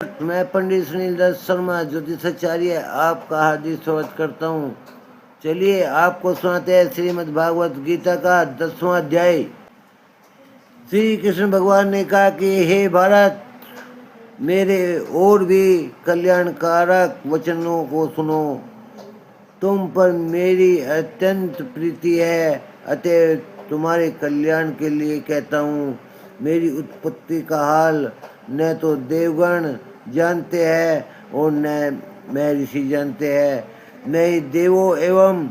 मैं पंडित सुनील दत्त शर्मा ज्योतिषाचार्य आपका हार्दिक स्वागत करता हूँ। चलिए आपको सुनाते हैं श्रीमद् भागवत गीता का 10वां अध्याय। श्री कृष्ण भगवान ने कहा कि हे भारत, मेरे और भी कल्याणकारक वचनों को सुनो। तुम पर मेरी अत्यंत प्रीति है, अतः तुम्हारे कल्याण के लिए कहता हूँ। मेरी उत्पत्ति का हाल न तो देवगण जानते हैं और न महर्षि जानते हैं। मैं ही देवों एवं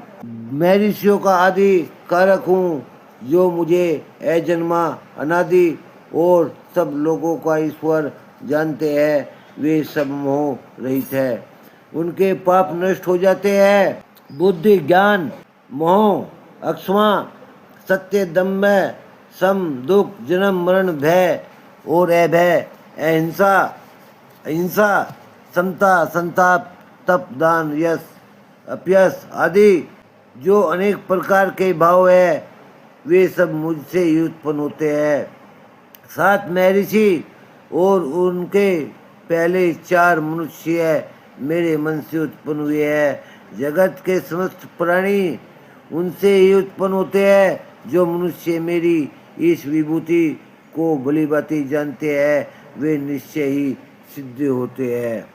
महर्षियों का आदि कारक हूँ, जो मुझे अजन्मा अनादि और सब लोगों का ईश्वर जानते हैं। वे सब मोह रहित है, उनके पाप नष्ट हो जाते हैं। बुद्धि, ज्ञान, मोह, अक्षमा, सत्य, दम्भ, सम, दुख, जन्म मरण, भय और अभय, अहिंसा, अहिंसा, समता, संताप, तप, दान, यश, अपयश आदि जो अनेक प्रकार के भाव है, वे सब मुझसे ही उत्पन्न होते हैं। 7 महर्षि और उनके पहले 4 मनुष्य मेरे मन से उत्पन्न हुए हैं। जगत के समस्त प्राणी उनसे ही उत्पन्न होते हैं। जो मनुष्य मेरी इस विभूति को भली भांति जानते हैं, वे निश्चय ही सिद्ध होते हैं।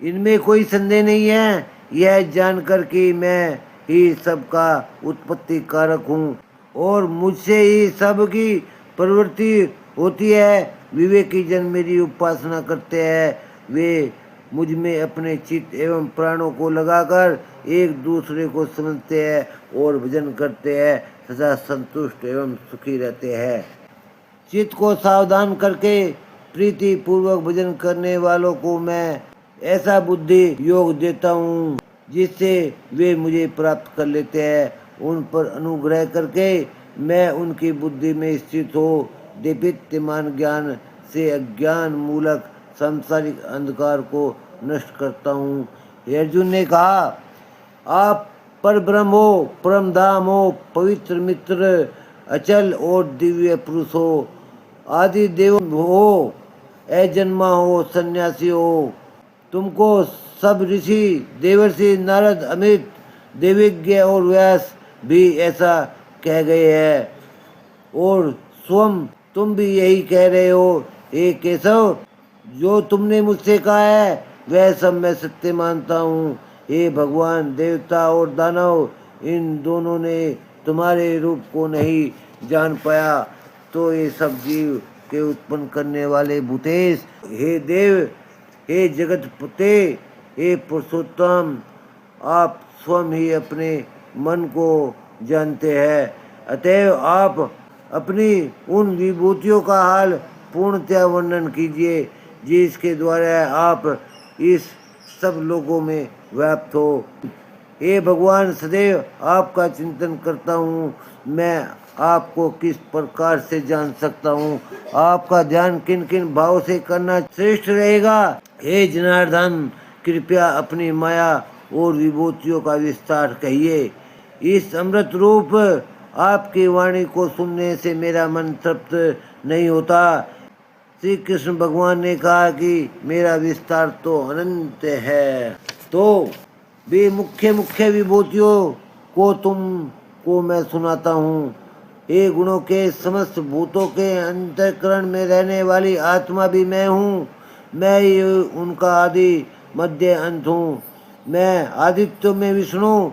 इनमें कोई संदेह नहीं है। यह जानकर कि मैं ही सबका उत्पत्ति कारक हूँ और मुझसे ही सबकी प्रवृत्ति होती है। विवेकी जन मेरी उपासना करते हैं। वे मुझ में अपने चित्त एवं प्राणों को लगाकर एक दूसरे को समझते हैं और भजन करते हैं तथा संतुष्ट एवं सुखी रहते हैं। चित्त को सावधान करके प्रीति पूर्वक भजन करने वालों को मैं ऐसा बुद्धि योग देता हूँ, जिससे वे मुझे प्राप्त कर लेते हैं। उन पर अनुग्रह करके मैं उनकी बुद्धि में स्थित हो दीप्तिमान ज्ञान से अज्ञान मूलक सांसारिक अंधकार को नष्ट करता हूँ। अर्जुन ने कहा, आप पर ब्रह्म हो, परम धाम हो, पवित्र मित्र, अचल और दिव्य पुरुष हो, आदि देव हो, अजन्मा हो, सन्यासी हो। तुमको सब ऋषि, देवर्षि, नारद, अमित, देवज्ञ और व्यास भी ऐसा कह गए हैं और स्वयं तुम भी यही कह रहे हो। हे केशव, जो तुमने मुझसे कहा है वह सब मैं सत्य मानता हूँ। हे भगवान, देवता और दानव इन दोनों ने तुम्हारे रूप को नहीं जान पाया, तो ये सब जीव के उत्पन्न करने वाले भूतेश, हे देव, हे जगतपते, हे पुरुषोत्तम, आप स्वयं ही अपने मन को जानते हैं। अतएव आप अपनी उन विभूतियों का हाल पूर्णतया वर्णन कीजिए, जिसके द्वारा आप इस सब लोगों में व्याप्त हो। हे भगवान, सदैव आपका चिंतन करता हूँ। मैं आपको किस प्रकार से जान सकता हूँ? आपका ध्यान किन किन भाव से करना श्रेष्ठ रहेगा? हे जनार्दन, कृपया अपनी माया और विभूतियों का विस्तार कहिए। इस अमृत रूप आपकी वाणी को सुनने से मेरा मन तृप्त नहीं होता। श्री कृष्ण भगवान ने कहा कि मेरा विस्तार तो अनंत है, तो भी मुख्य मुख्य विभूतियों को तुमको मैं सुनाता हूँ। ये गुणों के समस्त भूतों के अंतःकरण में रहने वाली आत्मा भी मैं हूँ। मैं ही उनका आदि मध्य अंत हूँ। मैं आदित्यों में विष्णु,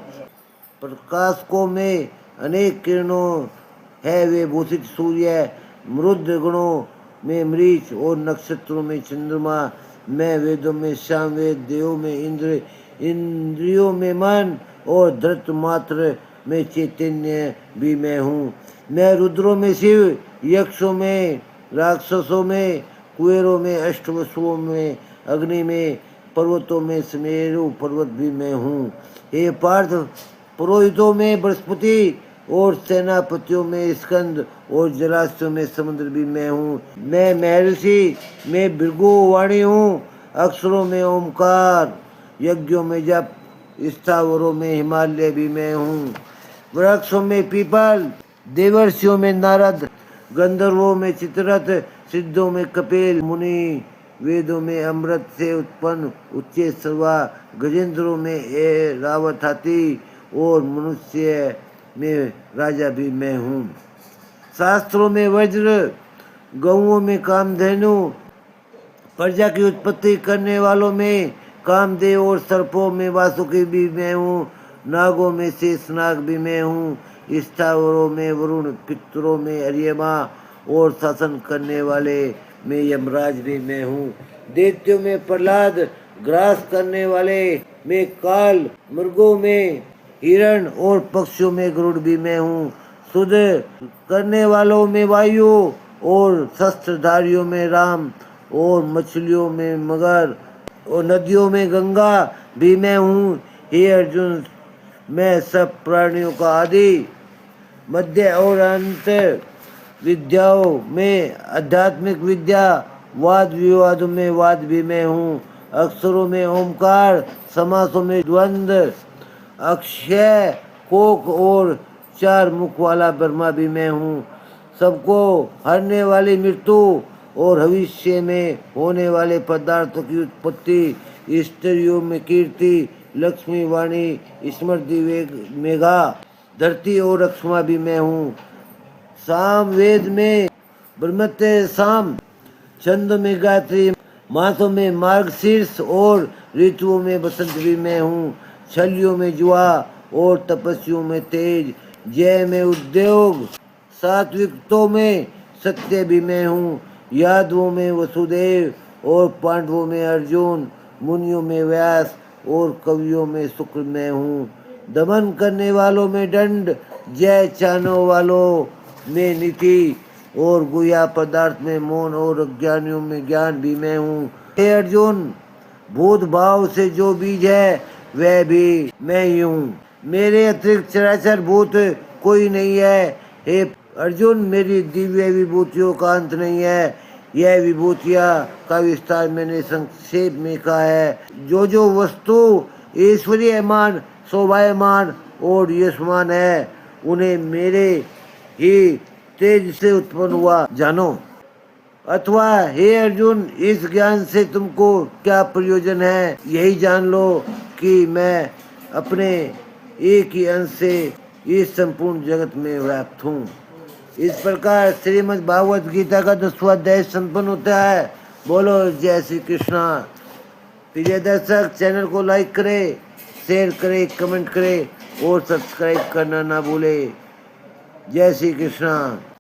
प्रकाशकों में अनेक किरणों है वे भूषित सूर्य, मृद गुणों में मरीच और नक्षत्रों में चंद्रमा। मैं वेदों में सामवेद, देवों में इंद्र, इंद्रियों में मन और धृत मात्र में चैतन्य भी मैं हूँ। मैं रुद्रों में शिव, यक्षों में, राक्षसों में, कुबेरों में, अष्टवसुओं में, अग्नि में, पर्वतों में सुमेरु पर्वत भी मैं हूँ। हे पार्थ, पुरोहितों में बृहस्पति और सेनापतियों में स्कंद और जलाशयों में समुद्र भी मैं हूँ। मैं महर्षि में भृगु वाणी हूँ, अक्षरों में ओमकार, यज्ञों में जप, स्थावरों में हिमालय भी मैं हूँ। वृक्षों में पीपल, देवर्षियों में नारद, गंधर्वों में चित्ररथ, सिद्धों में कपिल मुनि, वेदों में अमृत से उत्पन्न उच्च सर्वा, गजेंद्रों में ए रावत हाथी और मनुष्य में राजा भी मैं हूँ। शास्त्रों में वज्र, गौओं में कामधेनु, प्रजा की उत्पत्ति करने वालों में कामदेव और सर्पों में वासुकी भी मैं हूँ। नागों में शेषनाग भी मैं हूँ। स्थावरों में वरुण, पितरों में अर्यमा और शासन करने वाले में यमराज भी मैं हूँ। दैत्यों में प्रहलाद, ग्रास करने वाले में काल, मृगों में हिरण और पक्षियों में गरुड़ भी मैं हूँ। शुद्ध करने वालों में वायु और शस्त्रधारियों में राम और मछलियों में मगर और नदियों में गंगा भी मैं हूँ। हे अर्जुन, मैं सब प्राणियों का आदि, मध्य और अंत, विद्याओं में आध्यात्मिक विद्या, वाद विवादों में वाद भी मैं हूँ। अक्षरों में ओमकार, समासों में द्वंद्व, अक्षय, कोक और चार मुख वाला ब्रह्मा भी मैं हूँ। सबको हरने वाली मृत्यु और भविष्य में होने वाले पदार्थों की उत्पत्ति, स्त्रियों में कीर्ति, लक्ष्मी, वाणी, स्मृति, मेघा, धरती और अक्षमा भी मैं हूँ। साम वेद में ब्रह्मत्य साम, छंद में गायत्री, मासों में मार्गशीर्ष और ऋतुओं में बसंत भी मैं हूँ। छलियों में जुआ और तपस्वियों में तेज, जय में उद्योग, सात्विकतों में सत्य भी मैं हूँ। यादवों में वसुदेव और पांडवों में अर्जुन, मुनियों में व्यास और कवियों में शुक्र मैं हूँ। दमन करने वालों में दंड, जय चाहने वालों में नीति और गुया पदार्थ में मौन और अज्ञानियों में ज्ञान भी मैं हूँ। हे अर्जुन, भूत भाव से जो बीज है वह भी मैं ही हूँ। मेरे अतिरिक्त चराचर भूत कोई नहीं है। हे अर्जुन, मेरी दिव्य विभूतियों का अंत नहीं है। यह विभूतियाँ का विस्तार मैंने संक्षेप में कहा है। जो वस्तु ऐश्वर्यमान, शोभायमान और यशमान है, उन्हें मेरे ही तेज से उत्पन्न हुआ जानो। अथवा हे अर्जुन, इस ज्ञान से तुमको क्या प्रयोजन है? यही जान लो कि मैं अपने एक ही अंश से इस संपूर्ण जगत में व्याप्त हूँ। इस प्रकार श्रीमद् भागवत गीता का 10वां अध्याय संपन्न होता है। बोलो जय श्री कृष्णा। प्रिय दर्शक, चैनल को लाइक करें, शेयर करें, कमेंट करें और सब्सक्राइब करना ना भूलें। जय श्री कृष्णा।